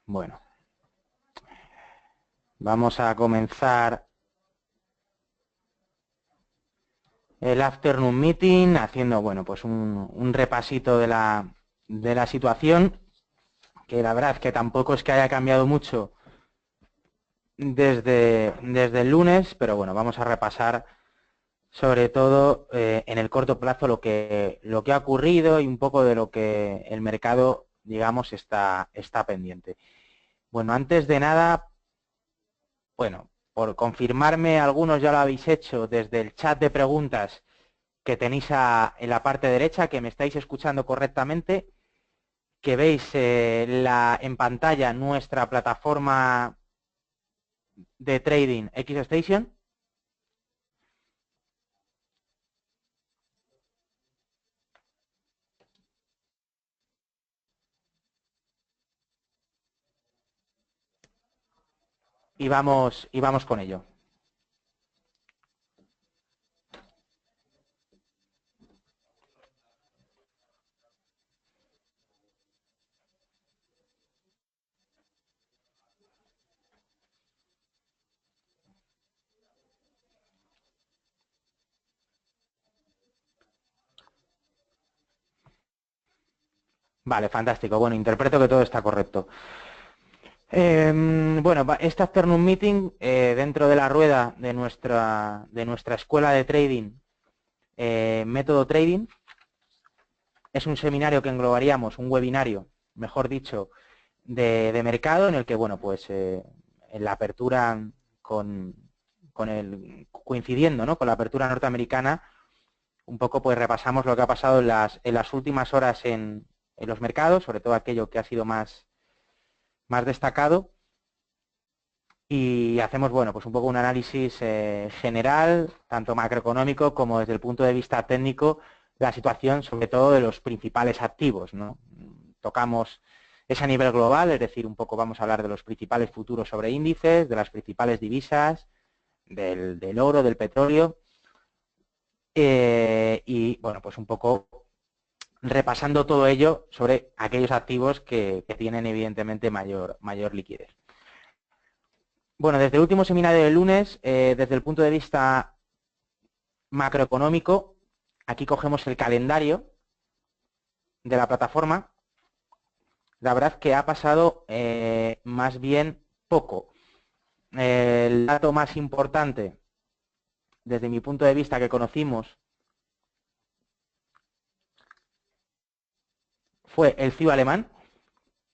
Bueno, vamos a comenzar el afternoon meeting haciendo, bueno, pues un repasito de la situación, que la verdad es que tampoco es que haya cambiado mucho desde el lunes, pero bueno, vamos a repasar sobre todo en el corto plazo lo que ha ocurrido y un poco de lo que el mercado, digamos, está pendiente. Bueno, antes de nada, bueno, por confirmarme, algunos ya lo habéis hecho desde el chat de preguntas que tenéis en la parte derecha, que me estáis escuchando correctamente, que veis en pantalla nuestra plataforma de trading XStation. Y vamos con ello. Vale, fantástico. Bueno, interpreto que todo está correcto. Bueno, este afternoon meeting, dentro de la rueda de nuestra escuela de trading, método trading, es un seminario que englobaríamos, un webinario, mejor dicho, de mercado, en el que, bueno, pues en la apertura coincidiendo, ¿no?, con la apertura norteamericana, un poco pues repasamos lo que ha pasado en las últimas horas en los mercados, sobre todo aquello que ha sido más destacado, y hacemos, bueno, pues un poco un análisis general, tanto macroeconómico como desde el punto de vista técnico, la situación sobre todo de los principales activos, ¿no? Tocamos ese a nivel global, es decir, un poco vamos a hablar de los principales futuros sobre índices, de las principales divisas, del oro, del petróleo, y bueno, pues un poco repasando todo ello sobre aquellos activos que tienen evidentemente mayor liquidez. Bueno, desde el último seminario del lunes, desde el punto de vista macroeconómico, aquí cogemos el calendario de la plataforma. La verdad que ha pasado más bien poco. El dato más importante, desde mi punto de vista, que conocimos fue el CIO alemán,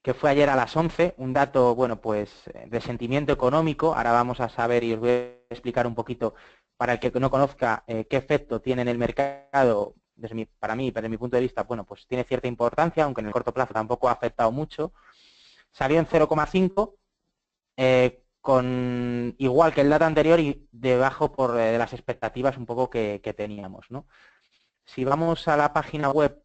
que fue ayer a las 11, un dato, bueno, pues de sentimiento económico. Ahora vamos a saber y os voy a explicar un poquito, para el que no conozca, qué efecto tiene en el mercado. Para mí, desde mi punto de vista, bueno, pues tiene cierta importancia, aunque en el corto plazo tampoco ha afectado mucho. Salió en 0,5, con igual que el dato anterior y debajo de las expectativas un poco que teníamos, ¿no? Si vamos a la página web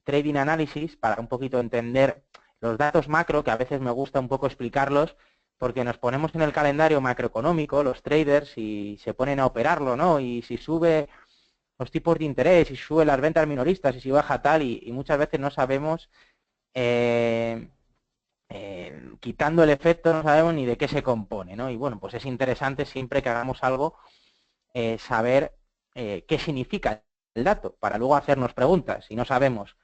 Trading Analysis, para un poquito entender los datos macro, que a veces me gusta un poco explicarlos, porque nos ponemos en el calendario macroeconómico, los traders, y se ponen a operarlo, ¿no? Y si sube los tipos de interés, y si sube las ventas minoristas, y si baja tal, y muchas veces no sabemos, quitando el efecto, no sabemos ni de qué se compone, ¿no? Y bueno, pues es interesante siempre que hagamos algo, saber qué significa el dato, para luego hacernos preguntas. Si no sabemos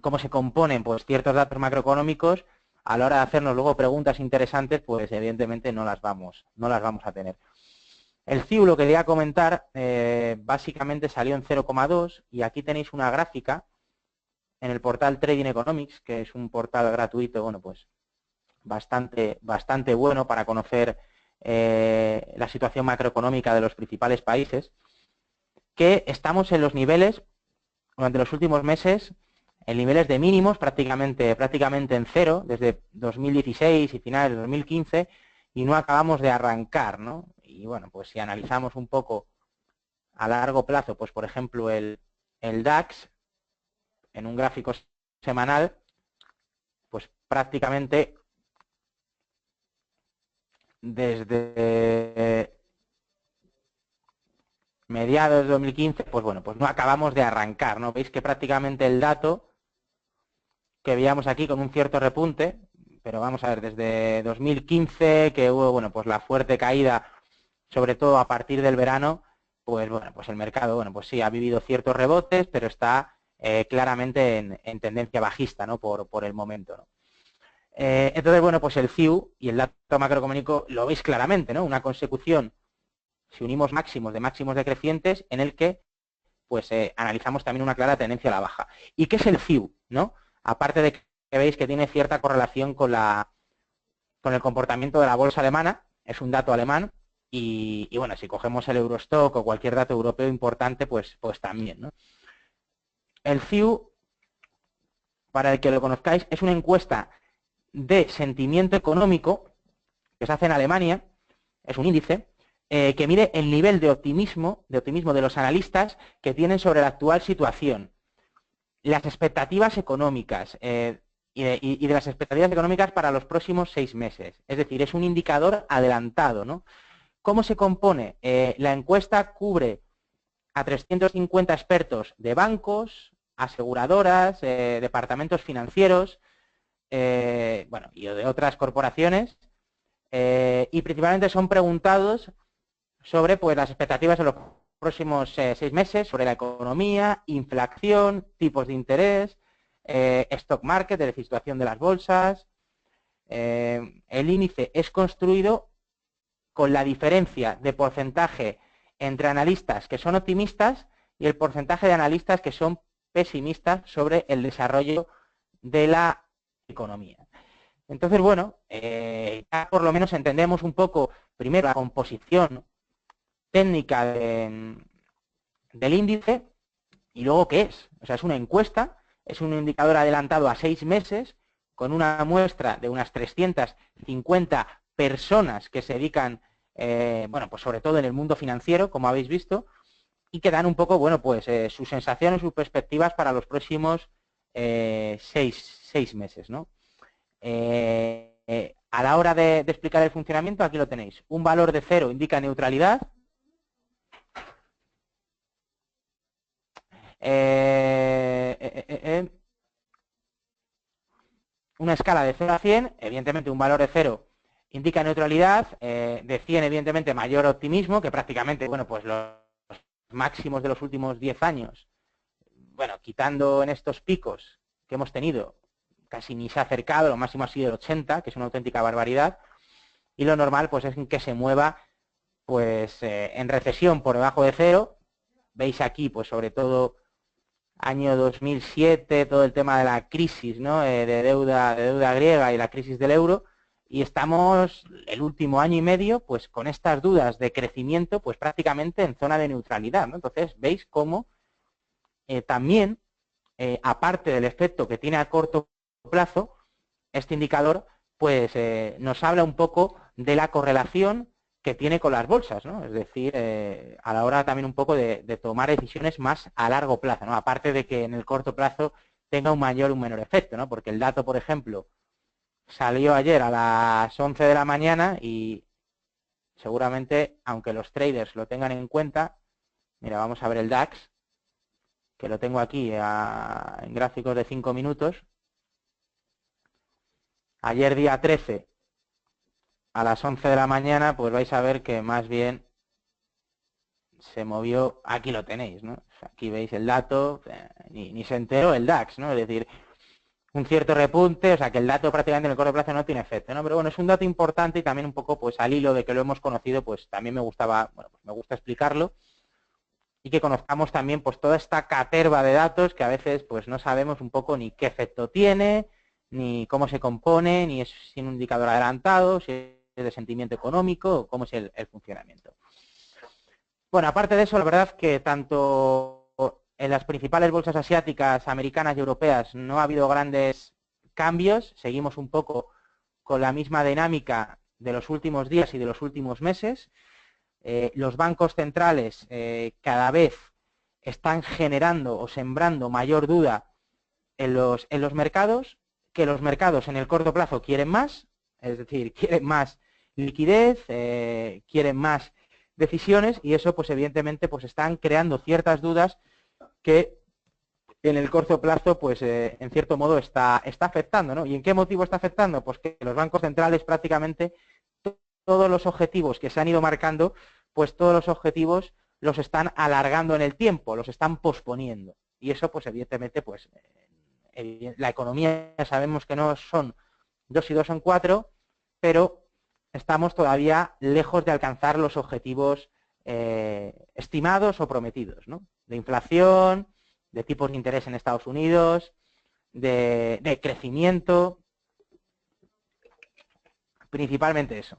cómo se componen pues ciertos datos macroeconómicos, a la hora de hacernos luego preguntas interesantes, pues evidentemente no las vamos a tener. El CIU, lo que quería comentar, básicamente salió en 0,2, y aquí tenéis una gráfica en el portal Trading Economics, que es un portal gratuito, bueno, pues bastante bueno para conocer la situación macroeconómica de los principales países, que estamos en los niveles, durante los últimos meses, en niveles de mínimos prácticamente en cero, desde 2016 y finales de 2015, y no acabamos de arrancar, ¿no? Y bueno, pues si analizamos un poco a largo plazo, pues por ejemplo el DAX, en un gráfico semanal, pues prácticamente desde mediados de 2015, pues bueno, pues no acabamos de arrancar, ¿no? Veis que prácticamente el dato que veíamos aquí con un cierto repunte, pero vamos a ver, desde 2015 que hubo, bueno, pues la fuerte caída, sobre todo a partir del verano, pues bueno, pues el mercado, bueno, pues sí, ha vivido ciertos rebotes, pero está claramente en tendencia bajista, ¿no? Por el momento, ¿no? Entonces, bueno, pues el CIU y el dato macroeconómico lo veis claramente, ¿no? Una consecución, si unimos máximos de crecientes, en el que pues analizamos también una clara tendencia a la baja. ¿Y qué es el CIU? ¿No? Aparte de que veis que tiene cierta correlación con el comportamiento de la bolsa alemana, es un dato alemán, y bueno, si cogemos el Eurostock o cualquier dato europeo importante, pues también, ¿no? El CIU, para el que lo conozcáis, es una encuesta de sentimiento económico que se hace en Alemania, es un índice, que mide el nivel de optimismo de los analistas que tienen sobre la actual situación, las expectativas económicas y de las expectativas económicas para los próximos 6 meses. Es decir, es un indicador adelantado, ¿no? ¿Cómo se compone? La encuesta cubre a 350 expertos de bancos, aseguradoras, departamentos financieros, bueno, y de otras corporaciones, y principalmente son preguntados sobre pues, las expectativas de los próximos 6 meses, sobre la economía, inflación, tipos de interés, stock market, es decir, situación de las bolsas. El índice es construido con la diferencia de porcentaje entre analistas que son optimistas y el porcentaje de analistas que son pesimistas sobre el desarrollo de la economía. Entonces, bueno, ya por lo menos entendemos un poco, primero, la composición técnica del índice y luego qué es. O sea, es una encuesta, es un indicador adelantado a 6 meses con una muestra de unas 350 personas que se dedican, bueno, pues sobre todo en el mundo financiero, como habéis visto, y que dan un poco, bueno, pues sus sensaciones, sus perspectivas para los próximos 6 meses, ¿no? A la hora de explicar el funcionamiento, aquí lo tenéis. Un valor de 0 indica neutralidad. Una escala de 0 a 100, evidentemente un valor de 0 indica neutralidad, de 100 evidentemente mayor optimismo, que prácticamente, bueno, pues los máximos de los últimos 10 años, bueno, quitando en estos picos que hemos tenido, casi ni se ha acercado, lo máximo ha sido el 80, que es una auténtica barbaridad, y lo normal pues es que se mueva pues en recesión por debajo de 0, veis aquí pues sobre todo año 2007, todo el tema de la crisis, ¿no? de deuda griega y la crisis del euro, y estamos el último año y medio pues con estas dudas de crecimiento pues prácticamente en zona de neutralidad, ¿no? Entonces veis cómo también, aparte del efecto que tiene a corto plazo, este indicador pues nos habla un poco de la correlación que tiene con las bolsas, ¿no? Es decir, a la hora también un poco de tomar decisiones más a largo plazo, ¿no? Aparte de que en el corto plazo tenga un mayor o un menor efecto, ¿no? Porque el dato, por ejemplo, salió ayer a las 11 de la mañana y seguramente, aunque los traders lo tengan en cuenta, mira, vamos a ver el DAX, que lo tengo aquí en gráficos de 5 minutos. Ayer día 13 a las 11 de la mañana, pues vais a ver que más bien se movió, aquí lo tenéis, ¿no? Aquí veis el dato, ni se enteró el DAX, ¿no? Es decir, un cierto repunte, o sea que el dato prácticamente en el corto plazo no tiene efecto, ¿no? Pero bueno, es un dato importante y también un poco, pues al hilo de que lo hemos conocido, pues también me gustaba, bueno, pues me gusta explicarlo y que conozcamos también, pues toda esta caterva de datos que a veces, pues no sabemos un poco ni qué efecto tiene, ni cómo se compone, ni es un indicador adelantado, si es de sentimiento económico, cómo es el funcionamiento. Bueno, aparte de eso, la verdad que tanto en las principales bolsas asiáticas, americanas y europeas no ha habido grandes cambios, seguimos un poco con la misma dinámica de los últimos días y de los últimos meses. Los bancos centrales cada vez están generando o sembrando mayor duda en los mercados, que los mercados en el corto plazo quieren más, es decir, quieren más liquidez, quieren más decisiones y eso pues evidentemente pues están creando ciertas dudas que en el corto plazo, pues en cierto modo está afectando, ¿no? ¿Y en qué motivo está afectando? Pues que los bancos centrales prácticamente todos los objetivos que se han ido marcando, pues todos los objetivos los están alargando en el tiempo, los están posponiendo. Y eso, pues evidentemente, pues la economía sabemos que no son 2 y 2 son 4, pero estamos todavía lejos de alcanzar los objetivos estimados o prometidos, ¿no? De inflación, de tipos de interés en Estados Unidos, de crecimiento, principalmente eso.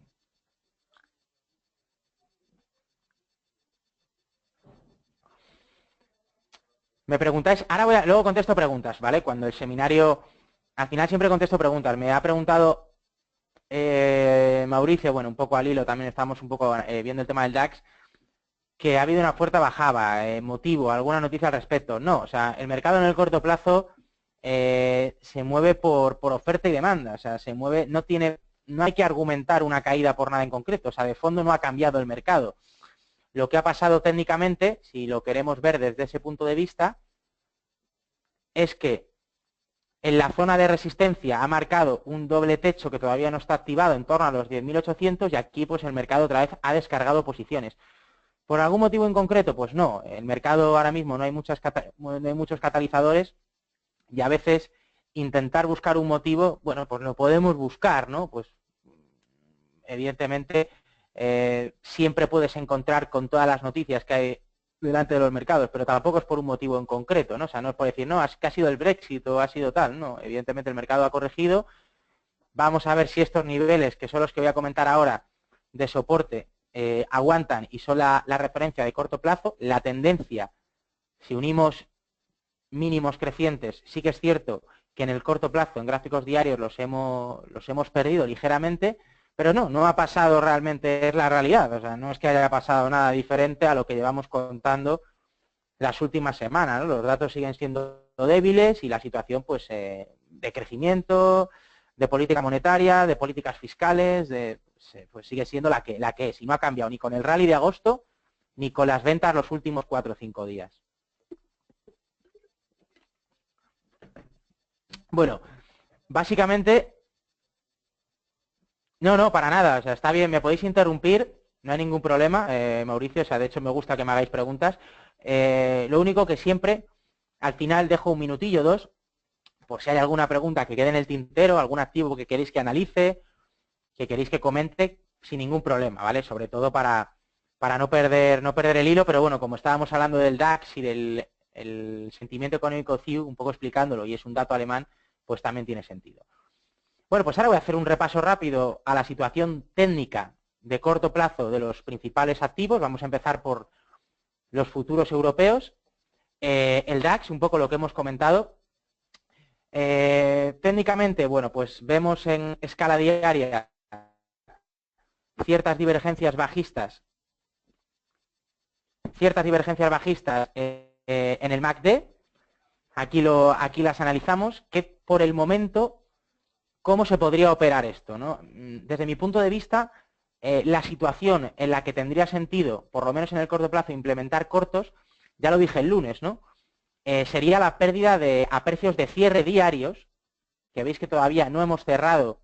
Me preguntáis, ahora luego contesto preguntas, ¿vale? Cuando el seminario, al final siempre contesto preguntas. Me ha preguntado Mauricio, bueno, un poco al hilo, también estamos un poco viendo el tema del DAX, que ha habido una fuerte bajada, motivo, alguna noticia al respecto. No, o sea, el mercado en el corto plazo se mueve por oferta y demanda, o sea, se mueve, no hay que argumentar una caída por nada en concreto, o sea, de fondo no ha cambiado el mercado. Lo que ha pasado técnicamente, si lo queremos ver desde ese punto de vista, es que en la zona de resistencia ha marcado un doble techo que todavía no está activado en torno a los 10.800 y aquí pues el mercado otra vez ha descargado posiciones. ¿Por algún motivo en concreto? Pues no, el mercado ahora mismo no hay muchos catalizadores y a veces intentar buscar un motivo, bueno, pues lo podemos buscar, ¿no? Pues evidentemente siempre puedes encontrar con todas las noticias que hay delante de los mercados, pero tampoco es por un motivo en concreto, ¿no? O sea, no es por decir, no, es que ha sido el Brexit o ha sido tal, no, evidentemente el mercado ha corregido. Vamos a ver si estos niveles, que son los que voy a comentar ahora, de soporte, aguantan y son la referencia de corto plazo. La tendencia, si unimos mínimos crecientes, sí que es cierto que en el corto plazo, en gráficos diarios, los hemos perdido ligeramente, pero no ha pasado realmente, es la realidad, o sea, no es que haya pasado nada diferente a lo que llevamos contando las últimas semanas, ¿no? Los datos siguen siendo débiles y la situación, pues, de crecimiento, de política monetaria, de políticas fiscales, pues sigue siendo la que es, y no ha cambiado ni con el rally de agosto, ni con las ventas los últimos 4 o 5 días. Bueno, básicamente, no, para nada, o sea, está bien, me podéis interrumpir, no hay ningún problema, Mauricio, o sea, de hecho me gusta que me hagáis preguntas. Lo único que siempre, al final dejo un minutillo, 2, por si hay alguna pregunta que quede en el tintero, algún activo que queréis que analice, que queréis que comente, sin ningún problema, ¿vale? Sobre todo para no perder el hilo, pero bueno, como estábamos hablando del DAX y del sentimiento económico CIU, un poco explicándolo, y es un dato alemán, pues también tiene sentido. Bueno, pues ahora voy a hacer un repaso rápido a la situación técnica de corto plazo de los principales activos. Vamos a empezar por los futuros europeos. El DAX, un poco lo que hemos comentado. Técnicamente, bueno, pues vemos en escala diaria ciertas divergencias bajistas en el MACD. Aquí las analizamos, que por el momento, ¿cómo se podría operar esto, ¿no? Desde mi punto de vista, la situación en la que tendría sentido, por lo menos en el corto plazo, implementar cortos, ya lo dije el lunes, ¿no? Sería la pérdida a precios de cierre diarios, que veis que todavía no hemos cerrado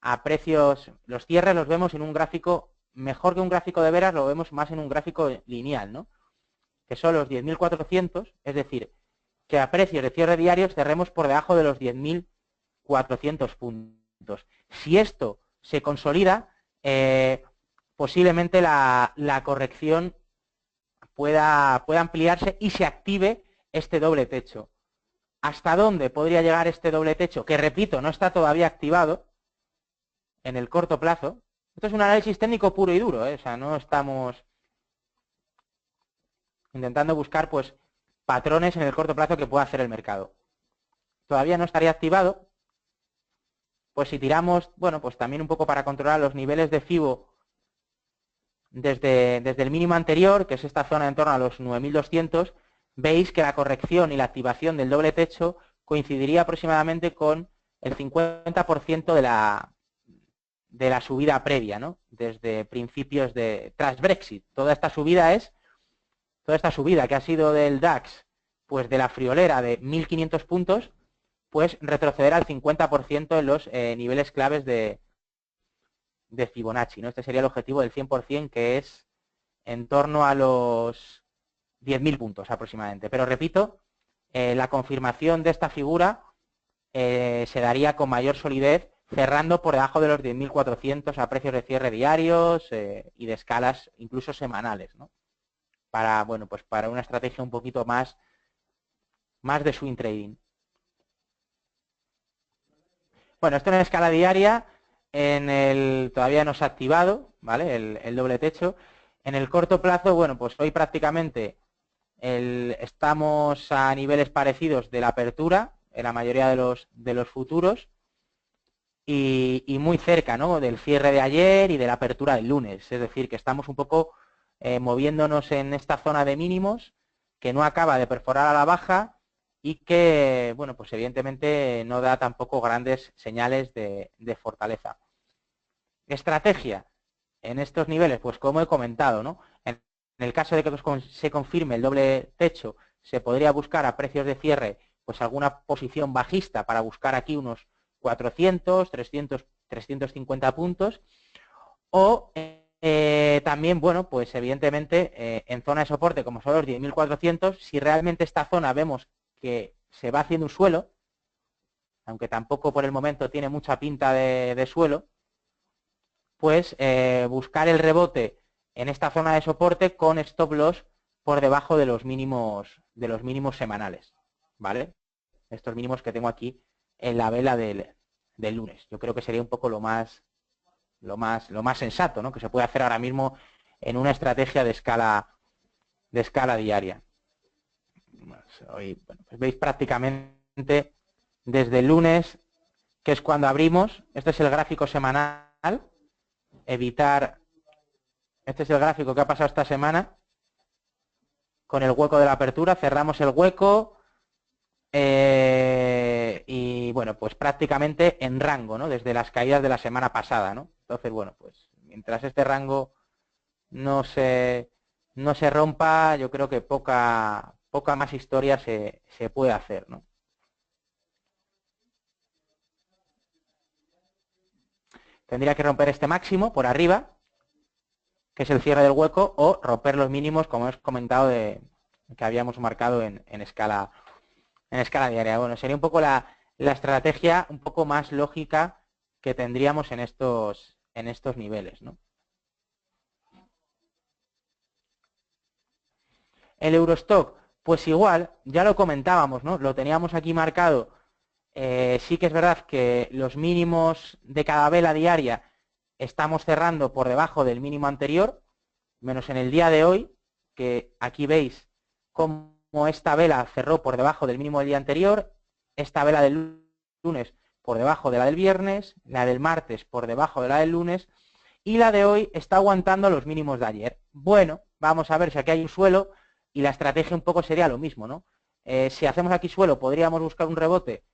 a precios, los cierres los vemos en un gráfico, mejor que un gráfico de veras, lo vemos más en un gráfico lineal, ¿no? Que son los 10.400, es decir, que a precios de cierre diarios cerremos por debajo de los 10.400 puntos. Si esto se consolida, posiblemente la corrección pueda ampliarse y se active este doble techo. ¿Hasta dónde podría llegar este doble techo? Que, repito, no está todavía activado en el corto plazo. Esto es un análisis técnico puro y duro, ¿eh? O sea, no estamos intentando buscar, pues, patrones en el corto plazo que pueda hacer el mercado. Todavía no estaría activado. Pues si tiramos, bueno, pues también un poco para controlar los niveles de FIBO desde el mínimo anterior, que es esta zona en torno a los 9.200, veis que la corrección y la activación del doble techo coincidiría aproximadamente con el 50% de la subida previa, ¿no? Desde principios tras Brexit. Toda esta subida que ha sido del DAX pues de la friolera de 1.500 puntos, pues retroceder al 50% en los niveles claves de Fibonacci, ¿no? Este sería el objetivo del 100%, que es en torno a los 10.000 puntos aproximadamente. Pero repito, la confirmación de esta figura se daría con mayor solidez cerrando por debajo de los 10.400 a precios de cierre diarios y de escalas incluso semanales, ¿no? Para, bueno, pues para una estrategia un poquito más de swing trading. Bueno, esto en escala diaria, todavía no se ha activado, ¿vale? El doble techo. En el corto plazo, bueno, pues hoy prácticamente estamos a niveles parecidos de la apertura en la mayoría de los futuros y muy cerca, ¿no?, del cierre de ayer y de la apertura del lunes. Es decir, que estamos un poco moviéndonos en esta zona de mínimos que no acaba de perforar a la baja y que, bueno, pues evidentemente no da tampoco grandes señales de fortaleza. Estrategia en estos niveles, pues como he comentado, ¿no? En el caso de que se confirme el doble techo, se podría buscar a precios de cierre pues alguna posición bajista para buscar aquí unos 400, 300, 350 puntos o también, bueno, pues evidentemente en zona de soporte como son los 10.400, si realmente esta zona vemos que se va haciendo un suelo, aunque tampoco por el momento tiene mucha pinta de suelo, pues buscar el rebote en esta zona de soporte con stop loss por debajo de los mínimos semanales, ¿vale? Estos mínimos que tengo aquí en la vela del lunes. Yo creo que sería un poco lo más sensato, ¿no?, que se puede hacer ahora mismo en una estrategia de escala diaria. Hoy, bueno, pues veis prácticamente desde el lunes, que es cuando abrimos. Este es el gráfico semanal. Este es el gráfico que ha pasado esta semana con el hueco de la apertura. Cerramos el hueco y bueno, pues prácticamente en rango, ¿no?, desde las caídas de la semana pasada, ¿no? Entonces, bueno, pues mientras este rango no se rompa, yo creo que poca más historia se puede hacer, ¿no? Tendría que romper este máximo por arriba, que es el cierre del hueco, o romper los mínimos, como hemos comentado, que habíamos marcado en escala diaria. Bueno, sería un poco la estrategia un poco más lógica que tendríamos en estos niveles, ¿no? El Eurostock, pues igual, ya lo comentábamos, ¿no? Lo teníamos aquí marcado. Sí que es verdad que los mínimos de cada vela diaria estamos cerrando por debajo del mínimo anterior, menos en el día de hoy, que aquí veis cómo esta vela cerró por debajo del mínimo del día anterior, esta vela del lunes por debajo de la del viernes, la del martes por debajo de la del lunes, y la de hoy está aguantando los mínimos de ayer. Bueno, vamos a ver si aquí hay un suelo, y la estrategia un poco sería lo mismo, ¿no? Si hacemos aquí suelo, podríamos buscar un rebote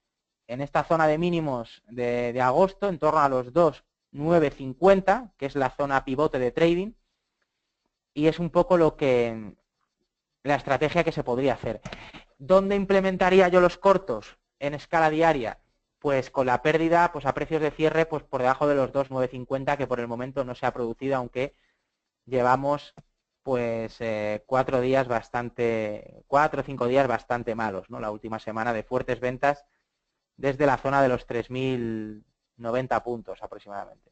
en esta zona de mínimos de agosto, en torno a los 2.950, que es la zona pivote de trading, y es un poco la estrategia que se podría hacer. ¿Dónde implementaría yo los cortos en escala diaria? Pues con la pérdida, pues a precios de cierre, pues por debajo de los 2.950, que por el momento no se ha producido, aunque llevamos pues 4 o 5 días bastante malos, ¿no? La última semana de fuertes ventas desde la zona de los 3.090 puntos aproximadamente.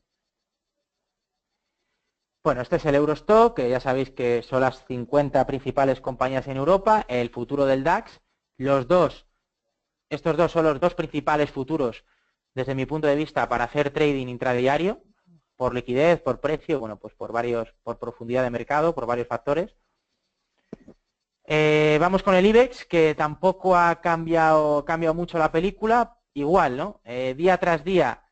Bueno, este es el Eurostock, que ya sabéis que son las 50 principales compañías en Europa, el futuro del DAX. Estos dos son los dos principales futuros desde mi punto de vista para hacer trading intradiario, por liquidez, por precio, bueno, pues por profundidad de mercado, por varios factores. Vamos con el IBEX, que tampoco ha cambiado mucho la película. Igual, ¿no? Día tras día,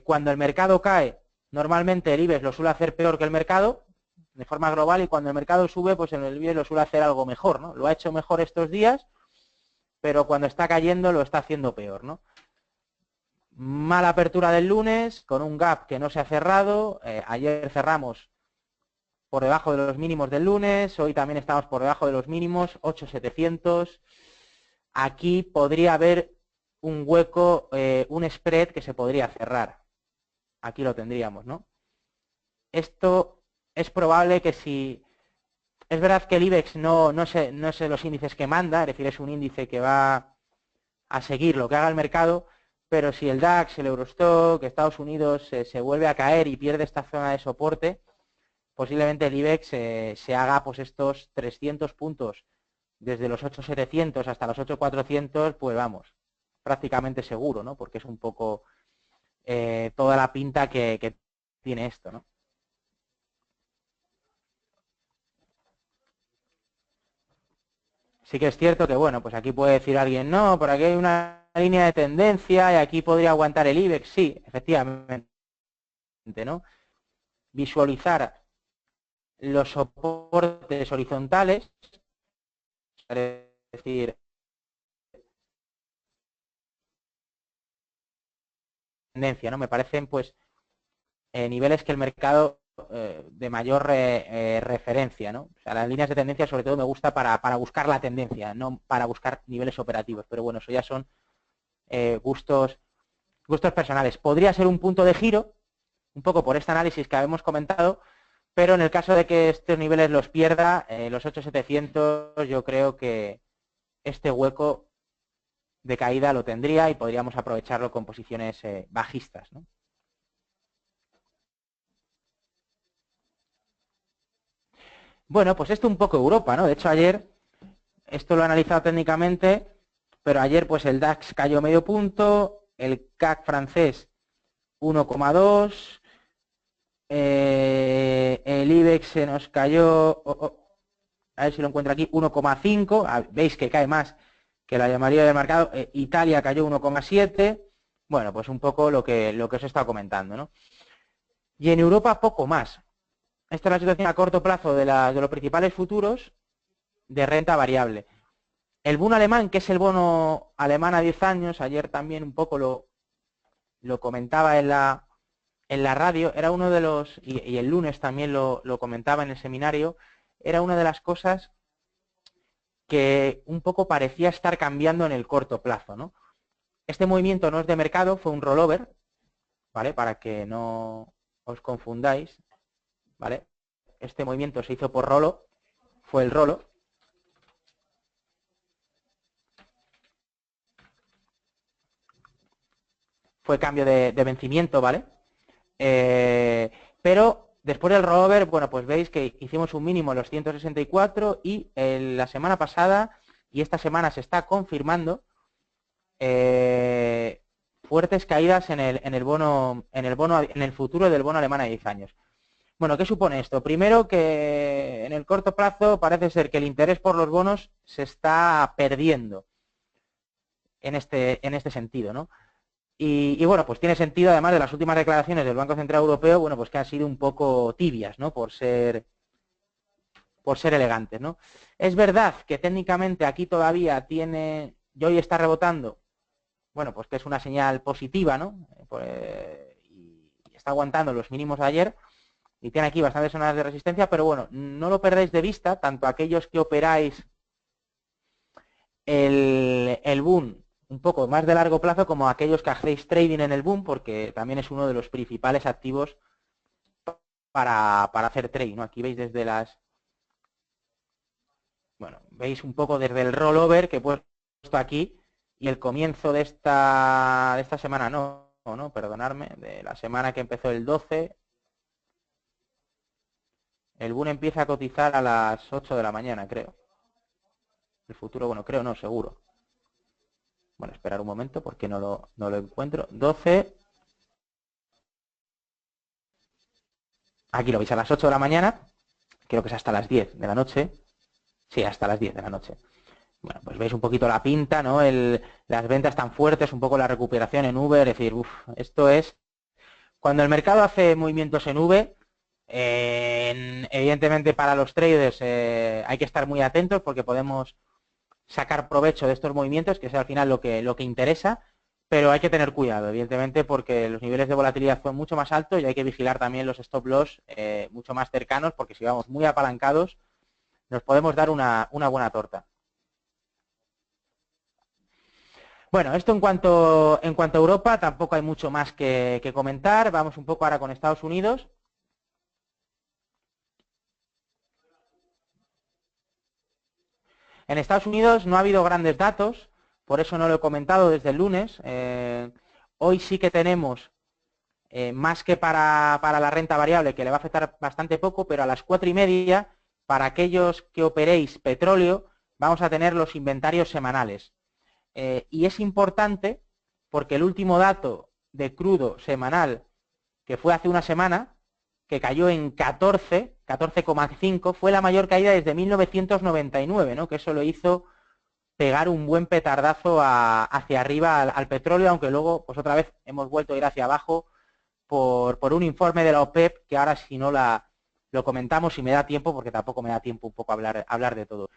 cuando el mercado cae, normalmente el IBEX lo suele hacer peor que el mercado, de forma global, y cuando el mercado sube, pues en el IBEX lo suele hacer algo mejor, ¿no? Lo ha hecho mejor estos días, pero cuando está cayendo lo está haciendo peor, ¿no? Mala apertura del lunes, con un gap que no se ha cerrado. Ayer cerramos por debajo de los mínimos del lunes, hoy también estamos por debajo de los mínimos, 8.700. Aquí podría haber un hueco, un spread que se podría cerrar. Aquí lo tendríamos, ¿no? Esto es probable que si... Es verdad que el IBEX no es los índices que manda, es decir, es un índice que va a seguir lo que haga el mercado, pero si el DAX, el Eurostock, Estados Unidos se vuelve a caer y pierde esta zona de soporte, posiblemente el IBEX se haga pues estos 300 puntos desde los 8.700 hasta los 8.400, pues vamos, prácticamente seguro, ¿no? Porque es un poco toda la pinta que tiene esto, ¿no? Sí que es cierto que, bueno, pues aquí puede decir alguien, no, por aquí hay una línea de tendencia y aquí podría aguantar el IBEX. Sí, efectivamente, ¿no? Visualizar los soportes horizontales, es decir, tendencia, ¿no? Me parecen, pues, niveles que el mercado de mayor referencia, ¿no? O sea, las líneas de tendencia sobre todo me gusta para buscar la tendencia, no para buscar niveles operativos. Pero bueno, eso ya son gustos personales. Podría ser un punto de giro, un poco por este análisis que habíamos comentado, pero en el caso de que estos niveles los pierda, los 8.700, yo creo que este hueco de caída lo tendría y podríamos aprovecharlo con posiciones bajistas, ¿no? Bueno, pues esto un poco Europa, ¿no? De hecho, ayer, esto lo he analizado técnicamente, pero ayer pues el DAX cayó medio punto, el CAC francés 1,2, el IBEX se nos cayó, a ver si lo encuentro aquí, 1,5, veis que cae más que la mayoría del mercado, Italia cayó 1,7, bueno, pues un poco lo que os he estado comentando, ¿no? Y en Europa poco más. Esta es la situación a corto plazo de los principales futuros de renta variable. El bono alemán, que es el bono alemán a 10 años, ayer también un poco lo comentaba en la radio, era uno de los, y el lunes también lo comentaba en el seminario, era una de las cosas que un poco parecía estar cambiando en el corto plazo, ¿no? Este movimiento no es de mercado, fue un rollover, ¿vale? Para que no os confundáis, ¿vale? Este movimiento se hizo por rolo, fue el rolo. Fue cambio de vencimiento, ¿vale? Pero después del rollover, bueno, pues veis que hicimos un mínimo en los 164 y la semana pasada y esta semana se está confirmando fuertes caídas en el futuro del bono alemán a 10 años. Bueno, ¿qué supone esto? Primero que en el corto plazo parece ser que el interés por los bonos se está perdiendo en este sentido, ¿no? Y bueno, pues tiene sentido además de las últimas declaraciones del Banco Central Europeo, bueno, pues que han sido un poco tibias, ¿no? Por ser elegantes, ¿no? Es verdad que técnicamente aquí todavía tiene, y hoy está rebotando, bueno, pues que es una señal positiva, ¿no? Y está aguantando los mínimos de ayer y tiene aquí bastantes zonas de resistencia, pero bueno, no lo perdáis de vista, tanto aquellos que operáis el boom un poco más de largo plazo como aquellos que hacéis trading en el boom, porque también es uno de los principales activos para hacer trading, ¿no? Aquí veis desde bueno, veis un poco desde el rollover que he puesto aquí y el comienzo de esta semana, no, perdonadme, de la semana que empezó el 12, el boom empieza a cotizar a las 8 de la mañana, creo. El futuro, bueno, creo no, seguro. Bueno, esperar un momento porque no lo encuentro. 12. Aquí lo veis a las 8 de la mañana. Creo que es hasta las 10 de la noche. Sí, hasta las 10 de la noche. Bueno, pues veis un poquito la pinta, ¿no? Las ventas tan fuertes, un poco la recuperación en V. Es decir, esto es... Cuando el mercado hace movimientos en V, evidentemente para los traders hay que estar muy atentos porque podemos sacar provecho de estos movimientos, que es al final lo que interesa, pero hay que tener cuidado, evidentemente, porque los niveles de volatilidad son mucho más altos y hay que vigilar también los stop loss mucho más cercanos, porque si vamos muy apalancados nos podemos dar una buena torta. Bueno, esto en cuanto a Europa, tampoco hay mucho más que comentar. Vamos un poco ahora con Estados Unidos. En Estados Unidos no ha habido grandes datos, por eso no lo he comentado desde el lunes. Hoy sí que tenemos, más que para la renta variable, que le va a afectar bastante poco, pero a las 4:30, para aquellos que operéis petróleo, vamos a tener los inventarios semanales. Y es importante porque el último dato de crudo semanal, que fue hace una semana, que cayó en 14,5, fue la mayor caída desde 1999, ¿no? Que eso lo hizo pegar un buen petardazo hacia arriba al petróleo, aunque luego, pues otra vez, hemos vuelto a ir hacia abajo por un informe de la OPEP, que ahora si no lo comentamos, si me da tiempo, porque tampoco me da tiempo un poco hablar de todo.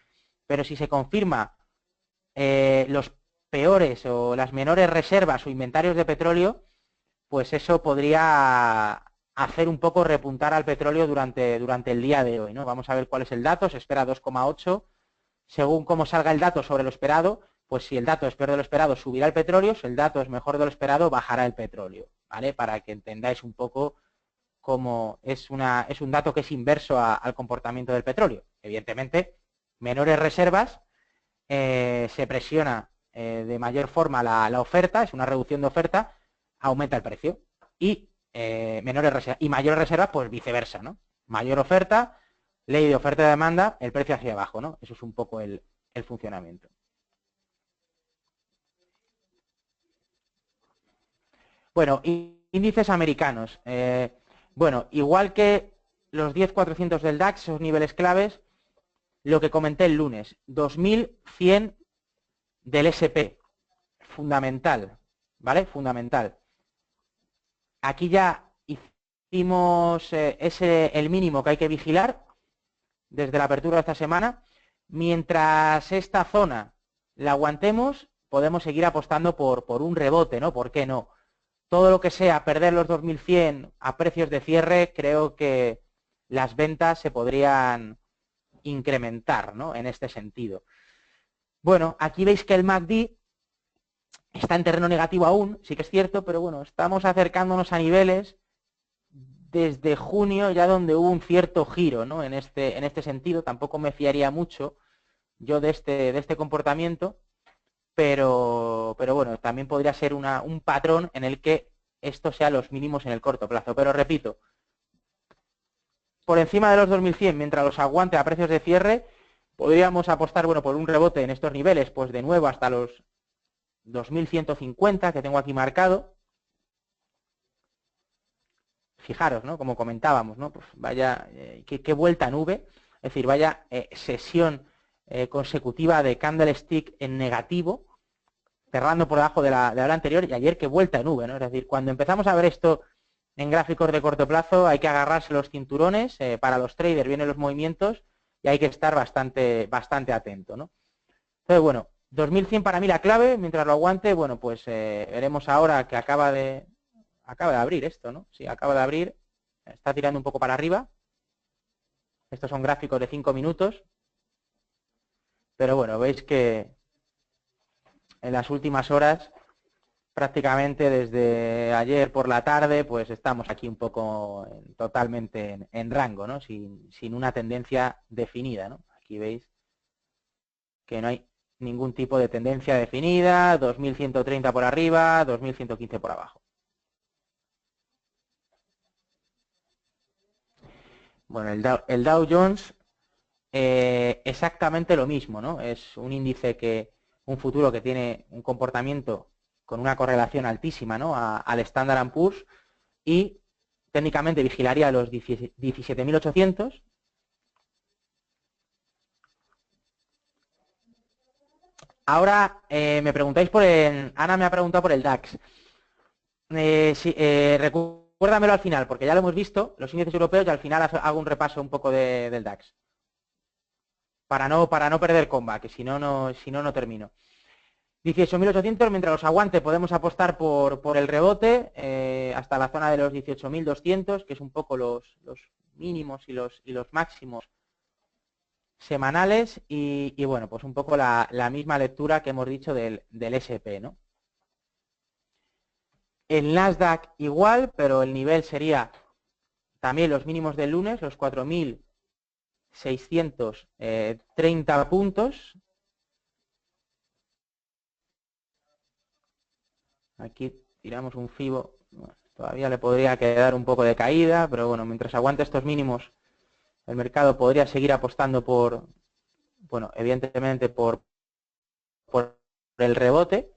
Pero si se confirma los peores o las menores reservas o inventarios de petróleo, pues eso podría hacer un poco repuntar al petróleo durante el día de hoy, ¿no? Vamos a ver cuál es el dato, se espera 2,8. Según cómo salga el dato sobre lo esperado, pues si el dato es peor de lo esperado, subirá el petróleo, si el dato es mejor de lo esperado, bajará el petróleo, ¿vale? Para que entendáis un poco cómo es un dato que es inverso al comportamiento del petróleo. Evidentemente, menores reservas, se presiona de mayor forma la oferta, es una reducción de oferta, aumenta el precio. Y menores reservas y mayores reservas, pues viceversa, ¿no? Mayor oferta, ley de oferta y demanda, el precio hacia abajo, ¿no? Eso es un poco el funcionamiento. Bueno, índices americanos. Bueno, igual que los 10.400 del DAX, esos niveles claves, lo que comenté el lunes, 2100 del SP, fundamental, ¿vale? Fundamental. Aquí ya hicimos el mínimo que hay que vigilar desde la apertura de esta semana. Mientras esta zona la aguantemos, podemos seguir apostando por un rebote, ¿no? ¿Por qué no? Todo lo que sea perder los 2100 a precios de cierre, creo que las ventas se podrían incrementar, ¿no? En este sentido. Bueno, aquí veis que el MACD está en terreno negativo aún, sí que es cierto, pero bueno, estamos acercándonos a niveles desde junio ya donde hubo un cierto giro, ¿no? En este sentido, tampoco me fiaría mucho yo de este comportamiento, pero bueno, también podría ser un patrón en el que esto sea los mínimos en el corto plazo. Pero repito, por encima de los 2100, mientras los aguante a precios de cierre, podríamos apostar, bueno, por un rebote en estos niveles, pues de nuevo hasta los 2150 que tengo aquí marcado. Fijaros, ¿no? Como comentábamos, ¿no? Pues vaya, qué vuelta en V, es decir, vaya sesión consecutiva de candlestick en negativo, cerrando por debajo de la hora anterior, y ayer qué vuelta en V, ¿no? Es decir, cuando empezamos a ver esto en gráficos de corto plazo, hay que agarrarse los cinturones, para los traders vienen los movimientos y hay que estar bastante atento, ¿no? Entonces, bueno, 2100 para mí la clave, mientras lo aguante, bueno, pues veremos ahora que acaba de abrir esto, ¿no? Sí, acaba de abrir, está tirando un poco para arriba. Estos son gráficos de 5 minutos. Pero bueno, veis que en las últimas horas, prácticamente desde ayer por la tarde, pues estamos aquí un poco totalmente en rango, ¿no? Sin una tendencia definida, ¿no? Aquí veis que no hay ningún tipo de tendencia definida, 2130 por arriba, 2115 por abajo. Bueno, el Dow Jones, exactamente lo mismo, ¿no? Es un índice un futuro que tiene un comportamiento con una correlación altísima, ¿no? Al Standard & Poor's, y técnicamente vigilaría los 17.800. Ahora me preguntáis Ana me ha preguntado por el DAX. Recuérdamelo al final, porque ya lo hemos visto, los índices europeos, y al final hago un repaso un poco del DAX. Para no perder comba, que si no, no termino. 18.800, mientras los aguante podemos apostar por el rebote hasta la zona de los 18.200, que es un poco los mínimos y los máximos semanales y bueno, pues un poco la misma lectura que hemos dicho del SP, ¿no? El Nasdaq igual, pero el nivel sería también los mínimos del lunes, los 4.630 puntos. Aquí tiramos un FIBO, bueno, todavía le podría quedar un poco de caída, pero bueno, mientras aguante estos mínimos, el mercado podría seguir apostando por, bueno, evidentemente por el rebote.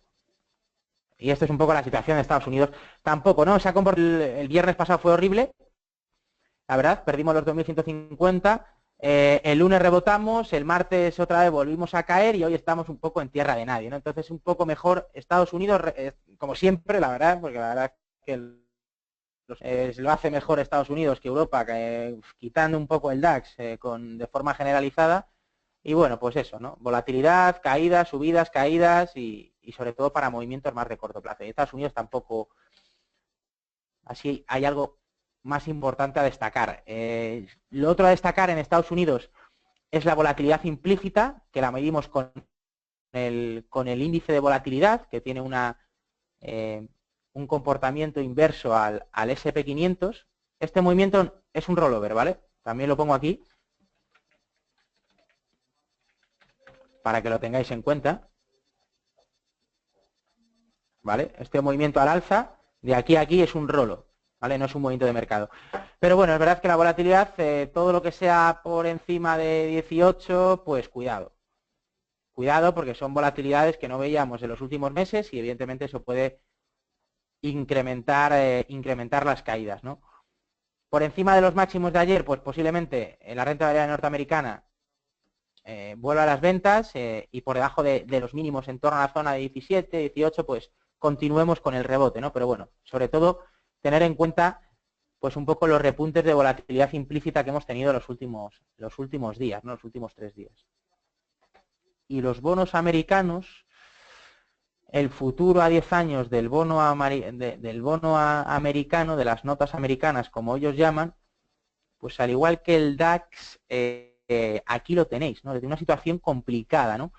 Y esto es un poco la situación de Estados Unidos. Tampoco, ¿no? El viernes pasado fue horrible, la verdad, perdimos los 2.150. El lunes rebotamos, el martes otra vez volvimos a caer y hoy estamos un poco en tierra de nadie, ¿no? Entonces un poco mejor Estados Unidos, como siempre, la verdad, porque la verdad que lo hace mejor Estados Unidos que Europa, quitando un poco el DAX de forma generalizada. Y bueno, pues eso, ¿no? Volatilidad, caídas, subidas, caídas y sobre todo para movimientos más de corto plazo. Y Estados Unidos tampoco, así hay algo más importante a destacar. Lo otro a destacar en Estados Unidos es la volatilidad implícita, que la medimos con el índice de volatilidad, que tiene un comportamiento inverso al SP500. Este movimiento es un rollover, ¿vale? También lo pongo aquí para que lo tengáis en cuenta. ¿Vale? Este movimiento al alza, de aquí a aquí es un rolo, ¿vale? No es un movimiento de mercado. Pero bueno, es verdad que la volatilidad, todo lo que sea por encima de 18, pues cuidado. Cuidado porque son volatilidades que no veíamos en los últimos meses y evidentemente eso puede incrementar las caídas, ¿no? Por encima de los máximos de ayer, pues posiblemente en la renta variable norteamericana vuelva a las ventas y por debajo de los mínimos en torno a la zona de 17, 18, pues continuemos con el rebote, ¿no? Pero bueno, sobre todo tener en cuenta pues un poco los repuntes de volatilidad implícita que hemos tenido los últimos días, ¿no? Los últimos 3 días. Y los bonos americanos, el futuro a 10 años del bono americano, de las notas americanas, como ellos llaman, pues al igual que el DAX, aquí lo tenéis, ¿no? Desde una situación complicada, ¿no?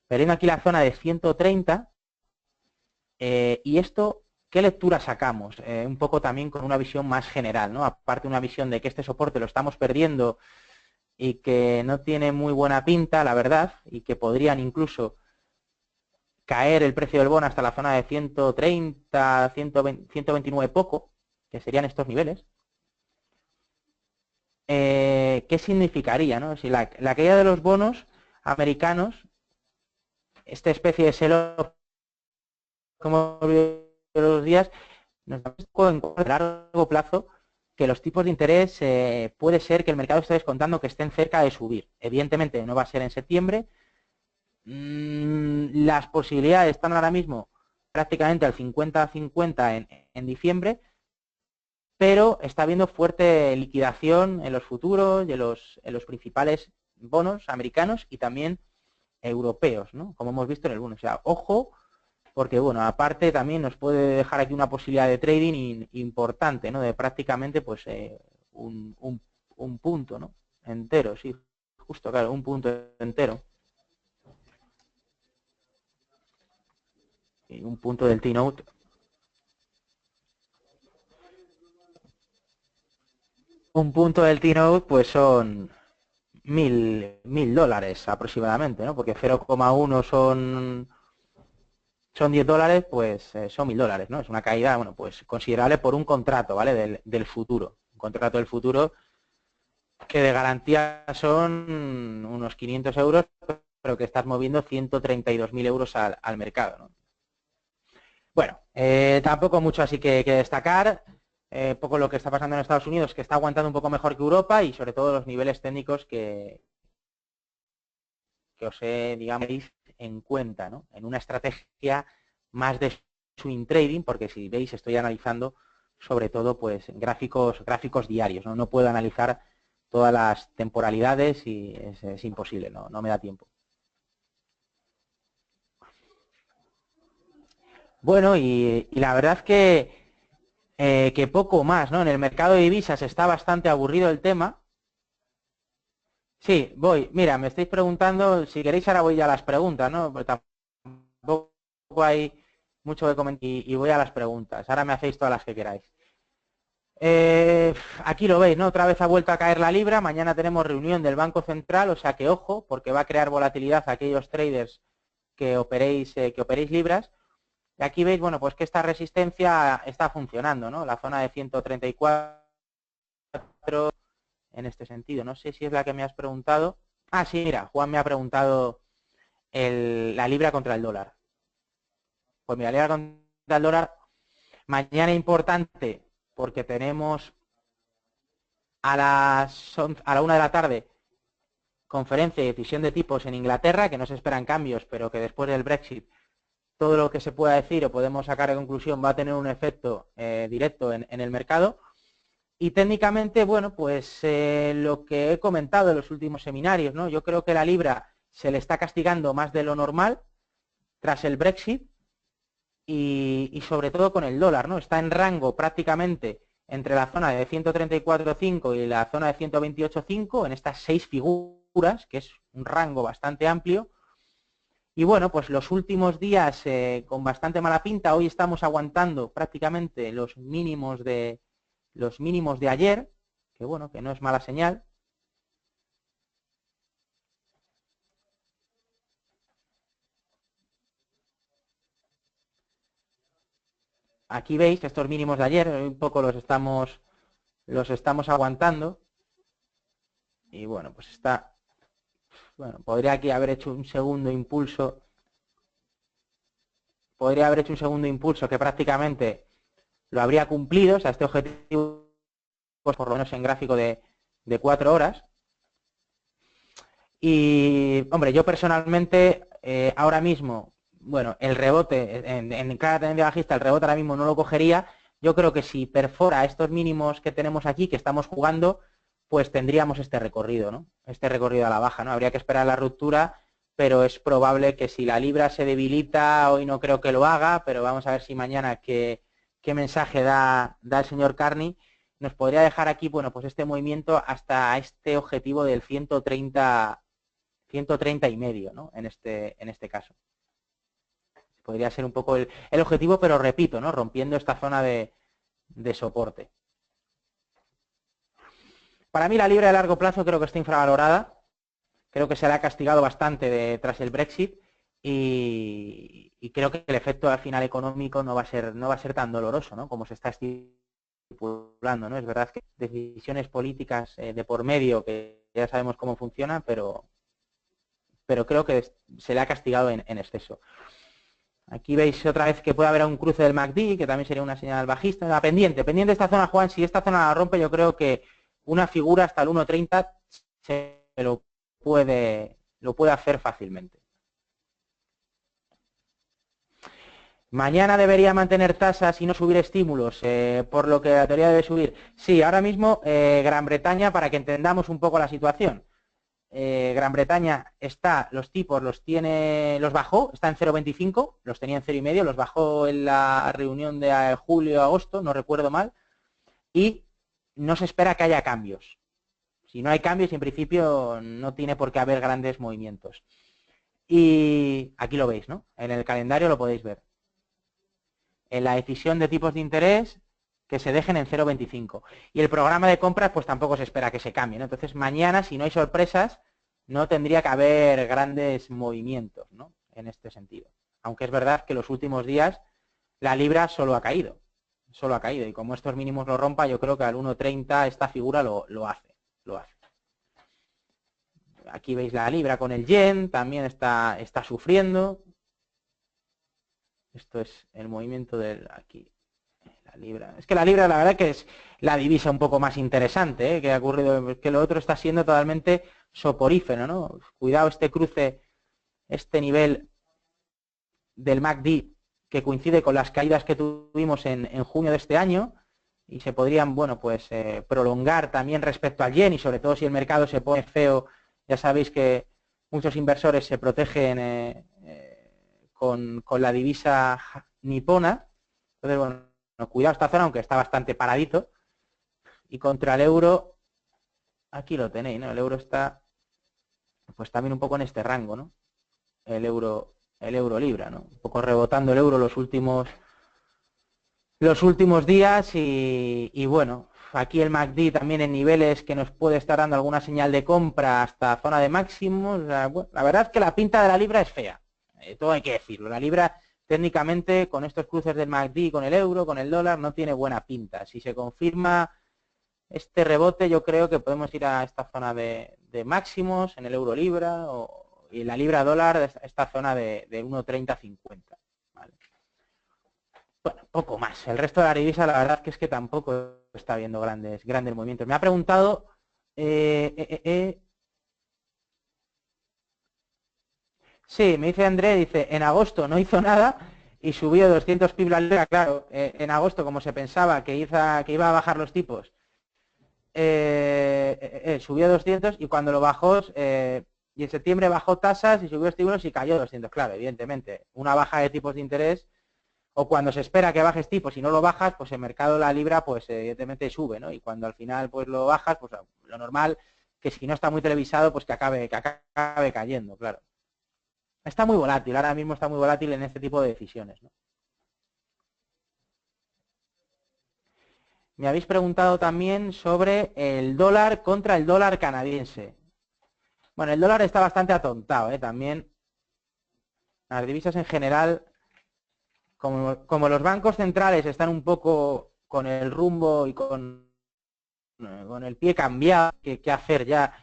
Perdiendo aquí la zona de 130, y esto, ¿qué lectura sacamos? Un poco también con una visión más general, ¿no? Aparte de una visión de que este soporte lo estamos perdiendo y que no tiene muy buena pinta, la verdad, y que podrían incluso caer el precio del bono hasta la zona de 130, 120, 129 poco, que serían estos niveles. ¿Qué significaría, ¿no? Si la caída de los bonos americanos, esta especie de sell-off como los días, nos da a largo plazo que los tipos de interés puede ser que el mercado esté descontando que estén cerca de subir. Evidentemente no va a ser en septiembre. Las posibilidades están ahora mismo prácticamente al 50-50 en diciembre, pero está habiendo fuerte liquidación en los futuros y en los principales bonos americanos y también europeos, ¿no? Como hemos visto en el bono. O sea, ojo, porque bueno, aparte también nos puede dejar aquí una posibilidad de trading importante, ¿no? De prácticamente pues un punto, ¿no? Entero, sí, justo, claro, un punto entero. Y un punto del T-Note. Un punto del T-Note pues son $1.000 aproximadamente, ¿no? Porque 0,1 son $10, pues son $1.000, ¿no? Es una caída, bueno, pues considerable por un contrato, ¿vale? Del futuro. Un contrato del futuro que de garantía son unos 500 euros, pero que estás moviendo 132.000 euros al mercado, ¿no? Bueno, tampoco mucho así que destacar. Poco lo que está pasando en Estados Unidos, que está aguantando un poco mejor que Europa y sobre todo los niveles técnicos que os he, digamos, en cuenta, ¿no? En una estrategia más de swing trading, porque si veis estoy analizando sobre todo pues gráficos diarios, ¿no? No puedo analizar todas las temporalidades y es imposible, no me da tiempo. Bueno, y la verdad es que poco más, ¿no? En el mercado de divisas está bastante aburrido el tema. Sí, voy. Mira, me estáis preguntando, si queréis ahora voy ya a las preguntas, ¿no? Porque tampoco hay mucho que comentar y voy a las preguntas. Ahora me hacéis todas las que queráis. Aquí lo veis, ¿no? Otra vez ha vuelto a caer la libra. Mañana tenemos reunión del Banco Central, o sea que ojo, porque va a crear volatilidad a aquellos traders que operéis libras. Y aquí veis, bueno, pues que esta resistencia está funcionando, ¿no? La zona de 134 en este sentido. No sé si es la que me has preguntado. Ah, sí, mira, Juan me ha preguntado la libra contra el dólar. Pues mira, la libra contra el dólar, mañana importante, porque tenemos a la 1 de la tarde conferencia y decisión de tipos en Inglaterra, que no se esperan cambios, pero que después del Brexit todo lo que se pueda decir o podemos sacar de conclusión va a tener un efecto directo en el mercado. Y técnicamente, bueno, pues lo que he comentado en los últimos seminarios, ¿no? Yo creo que la libra se le está castigando más de lo normal tras el Brexit y sobre todo con el dólar, ¿no? Está en rango prácticamente entre la zona de 134,5 y la zona de 128,5 en estas 6 figuras, que es un rango bastante amplio. Y bueno, pues los últimos días con bastante mala pinta, hoy estamos aguantando prácticamente los mínimos de ayer, que bueno, que no es mala señal. Aquí veis estos mínimos de ayer, un poco los estamos aguantando. Y bueno, pues bueno, podría aquí haber hecho un segundo impulso. Podría haber hecho un segundo impulso que prácticamente lo habría cumplido, o sea, este objetivo, pues por lo menos en gráfico de 4 horas. Y, hombre, yo personalmente, ahora mismo, bueno, el rebote, en clara tendencia bajista, el rebote ahora mismo no lo cogería. Yo creo que si perfora estos mínimos que tenemos aquí, que estamos jugando, pues tendríamos este recorrido, ¿no? Este recorrido a la baja, ¿no? Habría que esperar la ruptura, pero es probable que si la libra se debilita, hoy no creo que lo haga, pero vamos a ver si mañana qué mensaje da el señor Carney, nos podría dejar aquí, bueno, pues este movimiento hasta este objetivo del 130 y medio, ¿no? En este caso. Podría ser un poco el objetivo, pero repito, ¿no? Rompiendo esta zona de soporte. Para mí la libra de largo plazo creo que está infravalorada. Creo que se la ha castigado bastante tras el Brexit y creo que el efecto al final económico no va a ser tan doloroso, ¿no? Como se está estipulando, ¿no? Es verdad que decisiones políticas de por medio que ya sabemos cómo funcionan, pero creo que se le ha castigado en exceso. Aquí veis otra vez que puede haber un cruce del MACD, que también sería una señal bajista. La pendiente de esta zona, Juan, si esta zona la rompe, yo creo que una figura hasta el 1.30 se lo puede hacer fácilmente. Mañana debería mantener tasas y no subir estímulos, por lo que la teoría debe subir. Sí, ahora mismo Gran Bretaña, para que entendamos un poco la situación. Gran Bretaña los tipos los bajó, está en 0,25, los tenía en 0,5, los bajó en la reunión de julio-agosto, no recuerdo mal, y no se espera que haya cambios. Si no hay cambios, en principio no tiene por qué haber grandes movimientos. Y aquí lo veis, ¿no? En el calendario lo podéis ver. En la decisión de tipos de interés, que se dejen en 0,25. Y el programa de compras, pues tampoco se espera que se cambie, ¿no? Entonces, mañana, si no hay sorpresas, no tendría que haber grandes movimientos, ¿no? En este sentido. Aunque es verdad que los últimos días la libra solo ha caído. Solo ha caído. Y como estos mínimos lo rompa, yo creo que al 1.30 esta figura lo hace. Lo hace. Aquí veis la libra con el yen, también está sufriendo. Esto es el movimiento del aquí. La libra. Es que la libra, la verdad, que es la divisa un poco más interesante, que ha ocurrido, que lo otro está siendo totalmente soporífero, ¿no? Cuidado este cruce, este nivel del MACD que coincide con las caídas que tuvimos en junio de este año y se podrían, bueno, pues prolongar también respecto al yen y sobre todo si el mercado se pone feo, ya sabéis que muchos inversores se protegen con la divisa nipona. Entonces, bueno, cuidado esta zona, aunque está bastante paradito. Y contra el euro, aquí lo tenéis, ¿no? El euro está, pues también un poco en este rango, ¿no? El euro libra, ¿no? Un poco rebotando el euro los últimos días y bueno, aquí el MACD también en niveles que nos puede estar dando alguna señal de compra hasta zona de máximos. Bueno, la verdad es que la pinta de la libra es fea, todo hay que decirlo. La libra técnicamente con estos cruces del MACD, con el euro, con el dólar, no tiene buena pinta. Si se confirma este rebote, yo creo que podemos ir a esta zona de máximos en el euro libra y en la libra dólar, esta zona de 1.3050. ¿Vale? Bueno, poco más. El resto de la divisa, la verdad es que tampoco está viendo grandes movimientos. Me ha preguntado... Sí, me dice André, dice, en agosto no hizo nada y subió 200 pip la libra. Claro, en agosto, como se pensaba que iba a bajar los tipos, subió 200 y cuando lo bajó, y en septiembre bajó tasas y subió estímulos y cayó 200. Claro, evidentemente, una baja de tipos de interés o cuando se espera que bajes tipos y no lo bajas, pues el mercado de la libra, pues evidentemente sube, ¿no? Y cuando al final pues lo bajas, pues lo normal, que si no está muy televisado, pues que acabe cayendo, claro. Está muy volátil, ahora mismo está muy volátil en este tipo de decisiones, ¿no? Me habéis preguntado también sobre el dólar contra el dólar canadiense. Bueno, el dólar está bastante atontado, también. Las divisas en general, como los bancos centrales están un poco con el rumbo y con el pie cambiado, qué hacer ya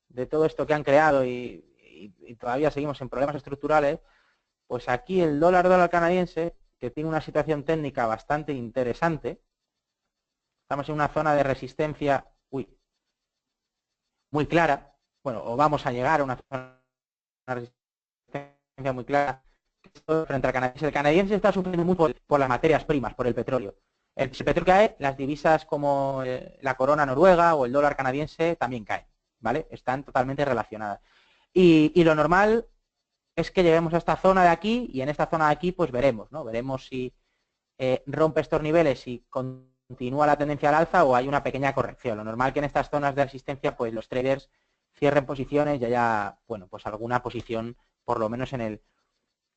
de todo esto que han creado y todavía seguimos en problemas estructurales, pues aquí el dólar canadiense, que tiene una situación técnica bastante interesante, estamos en una zona de resistencia muy clara, bueno, o vamos a llegar a una zona de resistencia muy clara frente al canadiense. El canadiense está sufriendo mucho por las materias primas, por el petróleo. Si el petróleo cae, las divisas como la corona noruega o el dólar canadiense también caen, ¿vale? Están totalmente relacionadas. Y lo normal es que lleguemos a esta zona de aquí y en esta zona de aquí pues veremos, ¿no? Veremos si rompe estos niveles y continúa la tendencia al alza o hay una pequeña corrección. Lo normal que en estas zonas de resistencia pues los traders cierren posiciones y haya, bueno, pues alguna posición por lo menos en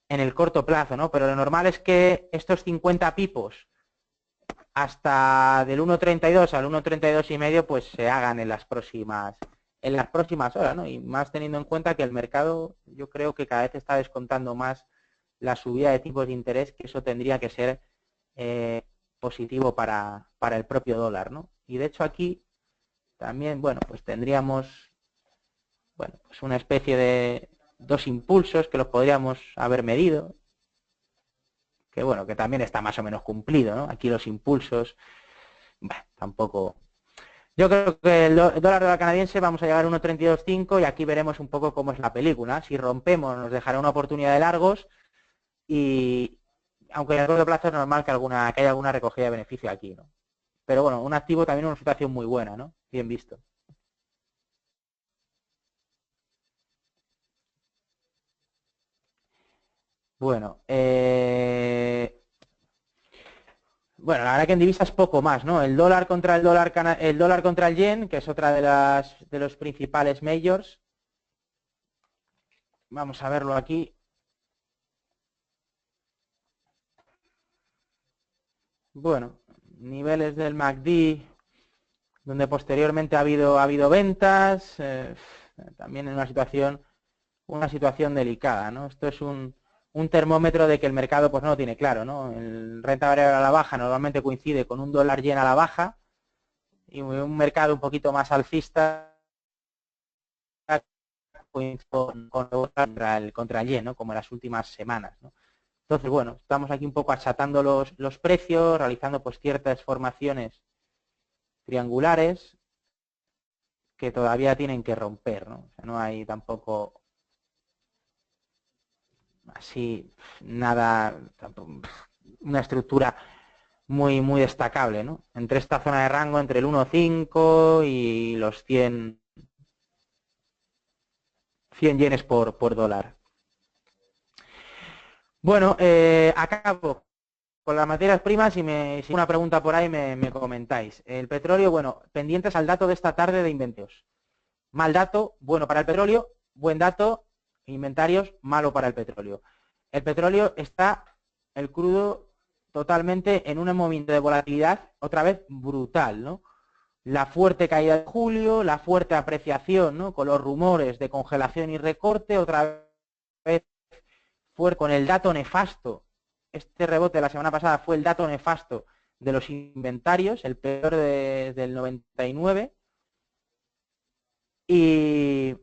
el corto plazo, ¿no? Pero lo normal es que estos 50 pipos hasta del 1.32 al 1.32 y medio pues se hagan en las próximas horas, ¿no? Y más teniendo en cuenta que el mercado yo creo que cada vez está descontando más la subida de tipos de interés, que eso tendría que ser positivo para el propio dólar, ¿no? Y de hecho aquí también, bueno, pues tendríamos, bueno, pues una especie de dos impulsos que los podríamos haber medido, que bueno, que también está más o menos cumplido, ¿no? Aquí los impulsos, bueno, tampoco. Yo creo que el dólar canadiense vamos a llegar a 1.32.5 y aquí veremos un poco cómo es la película. Si rompemos nos dejará una oportunidad de largos y aunque en el corto plazo es normal que haya alguna recogida de beneficio aquí, ¿no? Pero bueno, un activo también en una situación muy buena, ¿no? Bien visto. Bueno, bueno, la verdad que en divisas poco más, ¿no? El dólar contra el dólar contra el yen, que es otra de los principales majors. Vamos a verlo aquí. Bueno, niveles del MACD, donde posteriormente ha habido ventas, también en una situación delicada, ¿no? Esto es un termómetro de que el mercado pues no lo tiene claro, ¿no? El renta variable a la baja normalmente coincide con un dólar yen a la baja y un mercado un poquito más alcista con contra el yen, ¿no? Como en las últimas semanas, ¿no? Entonces, bueno, estamos aquí un poco achatando los precios, realizando pues ciertas formaciones triangulares que todavía tienen que romper, ¿no? O sea, no hay tampoco así nada, tampoco, una estructura muy destacable, ¿no? Entre esta zona de rango, entre el 1.5 y los 100 yenes por dólar. Bueno, acabo. con las materias primas, si una pregunta por ahí me comentáis. El petróleo, bueno, pendientes al dato de esta tarde de inventarios. Mal dato, bueno para el petróleo, buen dato, inventarios, malo para el petróleo. El petróleo está, el crudo, totalmente en un movimiento de volatilidad, otra vez brutal, ¿no? La fuerte caída de julio, la fuerte apreciación, ¿no? Con los rumores de congelación y recorte, otra vez fue con el dato nefasto. Este rebote de la semana pasada fue el dato nefasto de los inventarios, el peor del 99. Y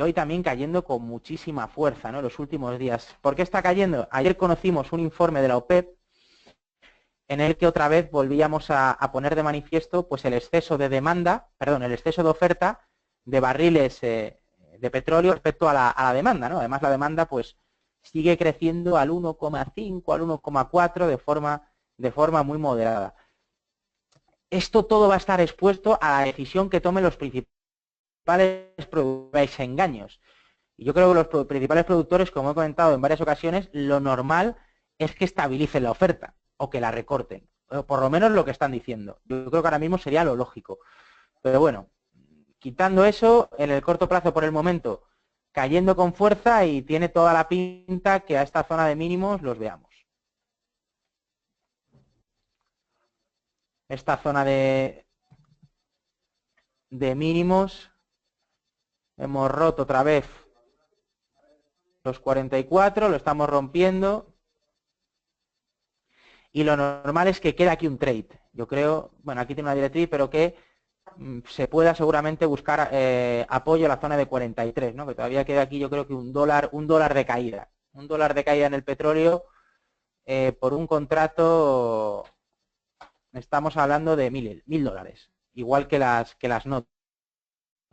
hoy también cayendo con muchísima fuerza, ¿no? Los últimos días. ¿Por qué está cayendo? Ayer conocimos un informe de la OPEP en el que otra vez volvíamos a poner de manifiesto pues el exceso de demanda, perdón, el exceso de oferta de barriles de petróleo respecto a la demanda, ¿no? Además la demanda pues sigue creciendo al 1,5, al 1,4 de forma muy moderada. Esto todo va a estar expuesto a la decisión que tomen los principales productores, engaños. Y yo creo que los principales productores, como he comentado en varias ocasiones, lo normal es que estabilicen la oferta o que la recorten. O por lo menos lo que están diciendo. Yo creo que ahora mismo sería lo lógico. Pero bueno, quitando eso, en el corto plazo por el momento, cayendo con fuerza y tiene toda la pinta que a esta zona de mínimos los veamos. Esta zona de mínimos, hemos roto otra vez los 44, lo estamos rompiendo. Y lo normal es que quede aquí un trade. Yo creo, bueno, aquí tiene una directriz, pero que se pueda seguramente buscar apoyo a la zona de 43, ¿no? Que todavía queda aquí, yo creo que un dólar de caída. Un dólar de caída en el petróleo por un contrato, estamos hablando de $1.000. Igual que las notas,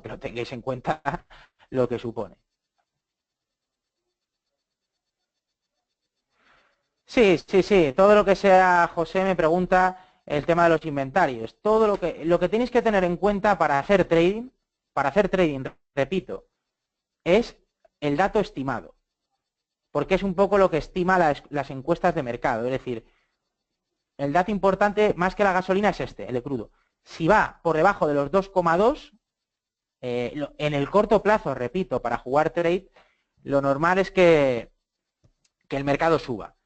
que lo tengáis en cuenta lo que supone. Sí, sí, sí. Todo lo que sea, José me pregunta el tema de los inventarios. Todo lo que tenéis que tener en cuenta para hacer trading, repito, es el dato estimado. Porque es un poco lo que estima las encuestas de mercado. Es decir, el dato importante, más que la gasolina, es este, el de crudo. Si va por debajo de los 2,2, en el corto plazo, repito, para jugar trade, lo normal es que el mercado suba.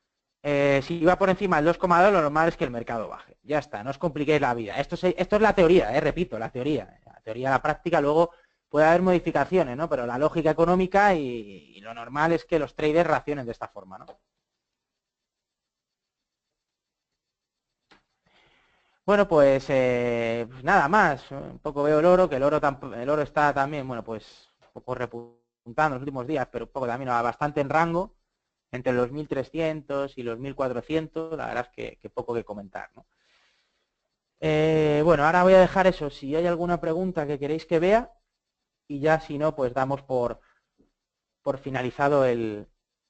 Si va por encima del 2,2, lo normal es que el mercado baje. Ya está, no os compliquéis la vida. Esto es la teoría, repito, la teoría. La teoría, la práctica, luego puede haber modificaciones, ¿no? Pero la lógica económica y lo normal es que los traders racionen de esta forma, ¿no? Bueno, pues nada más. Un poco veo el oro, que el oro está también, bueno, pues un poco repuntando en los últimos días, pero un poco también bastante en rango, entre los 1.300 y los 1.400, la verdad es que poco que comentar, ¿no? Bueno, ahora voy a dejar eso, si hay alguna pregunta que queréis que vea, y ya si no, pues damos por finalizado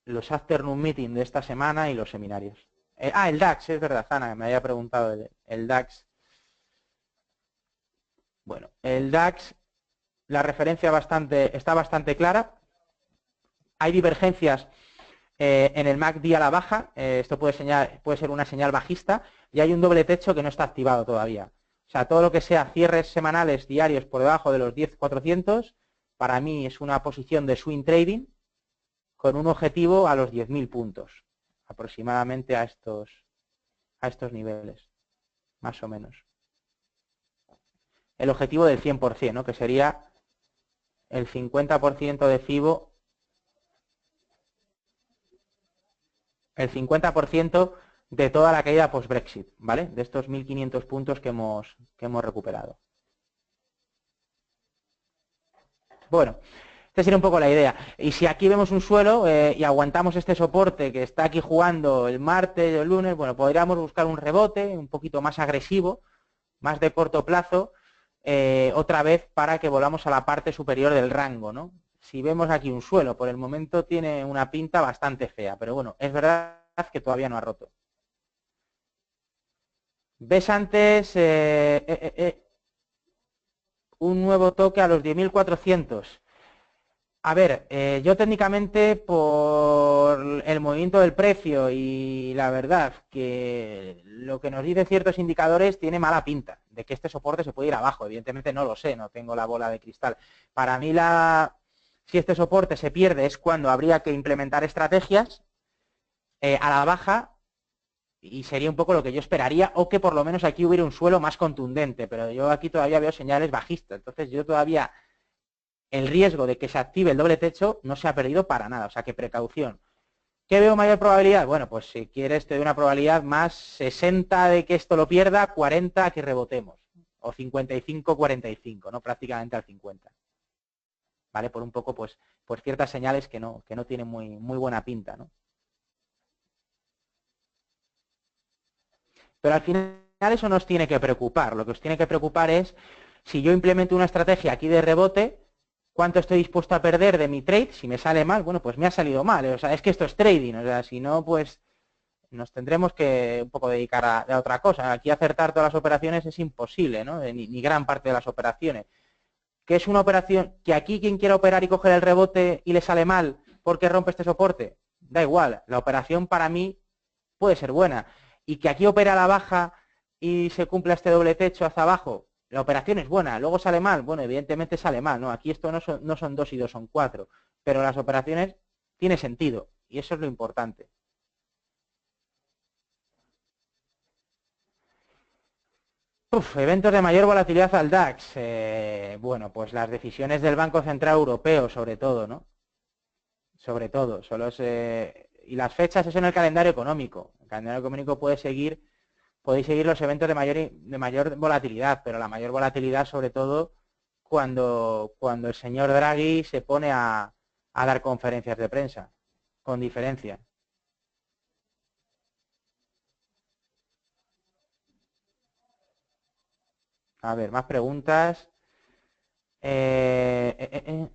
los afternoon meeting de esta semana y los seminarios. El DAX, es verdad, Ana, me había preguntado el DAX. Bueno, el DAX, la referencia está bastante clara. Hay divergencias en el MACD a la baja. Esto puede ser una señal bajista. Y hay un doble techo que no está activado todavía. O sea, todo lo que sea cierres semanales diarios por debajo de los 10.400, para mí es una posición de swing trading con un objetivo a los 10.000 puntos, aproximadamente a estos niveles, más o menos. El objetivo del 100%, ¿no? Que sería el 50% de FIBO, el 50% de toda la caída post-Brexit, ¿vale? De estos 1.500 puntos que hemos recuperado. Bueno, esta sería un poco la idea. Y si aquí vemos un suelo y aguantamos este soporte que está aquí jugando el martes o el lunes, bueno, podríamos buscar un rebote un poquito más agresivo, más de corto plazo, otra vez para que volvamos a la parte superior del rango, ¿no? Si vemos aquí un suelo, por el momento tiene una pinta bastante fea, pero bueno, es verdad que todavía no ha roto. ¿Ves antes un nuevo toque a los 10.400? A ver, yo técnicamente por el movimiento del precio y la verdad que lo que nos dicen ciertos indicadores tiene mala pinta de que este soporte se puede ir abajo. Evidentemente no lo sé, no tengo la bola de cristal. Para mí si este soporte se pierde es cuando habría que implementar estrategias a la baja y sería un poco lo que yo esperaría o que por lo menos aquí hubiera un suelo más contundente, pero yo aquí todavía veo señales bajistas. Entonces yo todavía el riesgo de que se active el doble techo no se ha perdido para nada, o sea que precaución. ¿Qué veo mayor probabilidad? Bueno, pues si quieres te doy una probabilidad más 60 de que esto lo pierda, 40 que rebotemos, o 55-45, ¿no? Prácticamente al 50. ¿Vale? Por un poco, pues ciertas señales que no tienen muy buena pinta, ¿no? Pero al final eso nos tiene que preocupar. Lo que os tiene que preocupar es si yo implemento una estrategia aquí de rebote, cuánto estoy dispuesto a perder de mi trade. Si me sale mal, bueno, pues me ha salido mal. O sea, es que esto es trading. O sea, si no, pues nos tendremos que un poco dedicar a otra cosa. Aquí acertar todas las operaciones es imposible, ¿no? Ni gran parte de las operaciones. ¿Qué es una operación que aquí quien quiera operar y coger el rebote y le sale mal porque rompe este soporte? Da igual. La operación para mí puede ser buena. Y que aquí opera a la baja y se cumpla este doble techo hacia abajo, la operación es buena. Luego sale mal, bueno, evidentemente sale mal, ¿no? Aquí esto no son 2 y 2, son 4. Pero las operaciones tiene sentido. Y eso es lo importante. Eventos de mayor volatilidad al DAX. Bueno, pues las decisiones del Banco Central Europeo, sobre todo, ¿no? Sobre todo. Y las fechas, eso en el calendario económico. El calendario económico podéis seguir los eventos de mayor volatilidad, pero la mayor volatilidad sobre todo cuando el señor Draghi se pone a dar conferencias de prensa, con diferencia. A ver, más preguntas. Eh, eh, eh, eh.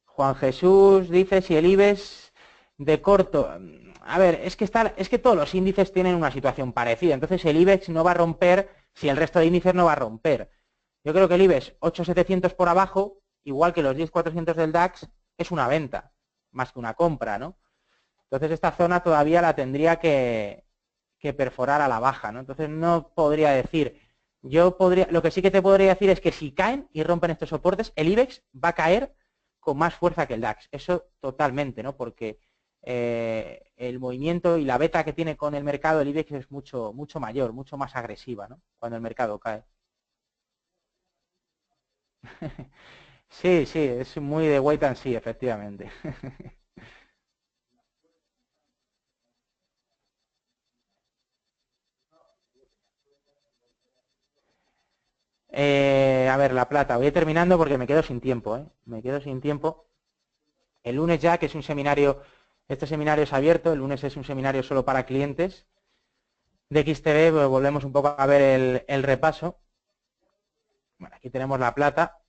Juan Jesús dice si el IBEX de corto. A ver, es que todos los índices tienen una situación parecida. Entonces el IBEX no va a romper si el resto de índices no va a romper. Yo creo que el IBEX 8.700 por abajo, igual que los 10.400 del DAX, es una venta, más que una compra, ¿no? Entonces esta zona todavía la tendría que perforar a la baja, ¿no? Entonces no podría decir, lo que sí que te podría decir es que si caen y rompen estos soportes, el IBEX va a caer con más fuerza que el DAX. Eso totalmente, ¿no? Porque el movimiento y la beta que tiene con el mercado, el IBEX es mucho mayor, mucho más agresiva, ¿no? Cuando el mercado cae. Sí, sí, es muy de wait and see, efectivamente. A ver, la plata. Voy terminando porque me quedo sin tiempo, ¿eh? Me quedo sin tiempo. El lunes ya, que es un seminario, este seminario es abierto, el lunes es un seminario solo para clientes de XTB, pues volvemos un poco a ver el repaso. Bueno, aquí tenemos la plata.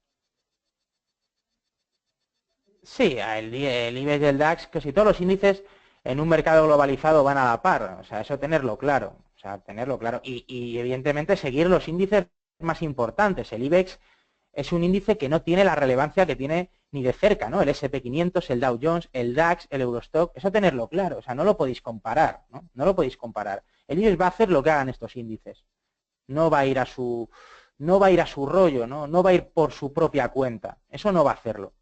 Sí, el IBEX y el DAX, que si todos los índices en un mercado globalizado van a la par, o sea, eso tenerlo claro, o sea, tenerlo claro. Y evidentemente seguir los índices más importantes. El IBEX es un índice que no tiene la relevancia que tiene ni de cerca, ¿no? El SP500, el Dow Jones, el DAX, el Eurostock, eso tenerlo claro, o sea, no lo podéis comparar, ¿no? No lo podéis comparar. El IBEX va a hacer lo que hagan estos índices, no va a ir a no va a ir a su rollo, ¿no? No va a ir por su propia cuenta, eso no va a hacerlo.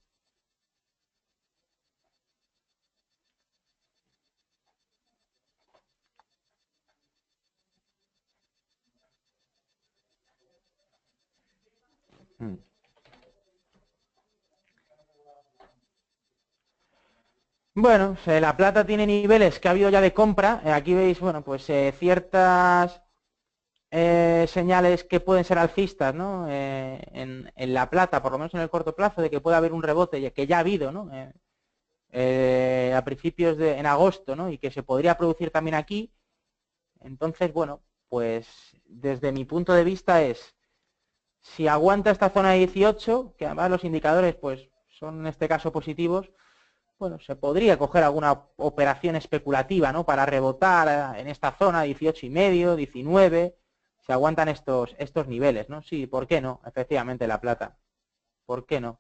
Mm. Bueno, la plata tiene niveles que ha habido ya de compra. Aquí veis, bueno, pues ciertas señales que pueden ser alcistas, ¿no? En la plata, por lo menos en el corto plazo, de que puede haber un rebote, que ya ha habido, ¿no? A principios en agosto, ¿no? Y que se podría producir también aquí. Entonces, bueno, pues desde mi punto de vista es, si aguanta esta zona de 18, que además los indicadores, pues, son en este caso positivos, bueno, se podría coger alguna operación especulativa, ¿no? Para rebotar en esta zona, 18,5, 19, se aguantan estos niveles, ¿no? Sí, ¿por qué no? Efectivamente, la plata. ¿por qué no?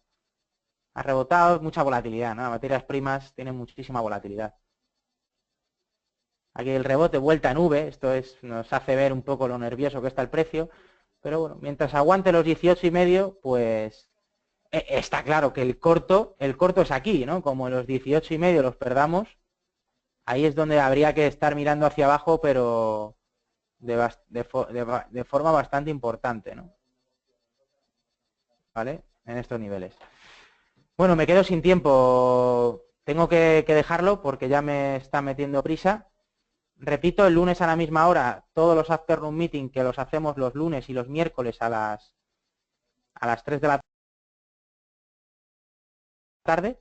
Ha rebotado, mucha volatilidad, ¿no? Las materias primas tienen muchísima volatilidad. Aquí el rebote, vuelta en V, esto nos hace ver un poco lo nervioso que está el precio, pero bueno, mientras aguante los 18,5, pues está claro que el corto es aquí, ¿no? Como los 18,5 los perdamos, ahí es donde habría que estar mirando hacia abajo, pero de forma bastante importante, ¿no? ¿Vale? En estos niveles. Bueno, me quedo sin tiempo. Tengo que dejarlo porque ya me está metiendo prisa. Repito, el lunes a la misma hora, todos los afternoon meeting que los hacemos los lunes y los miércoles a las 3 de la tarde.